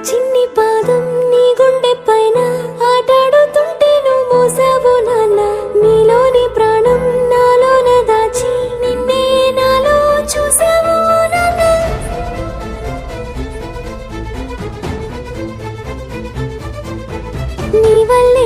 చిన్ని పాదం నీ గుండె పైన ఆటాడుతుంటే నువ్వు మోసావు నాన్న నీలోని ప్రాణం నాలోన దాచి నిన్నే నాలో చూసావు నాన్న నీ వల్లే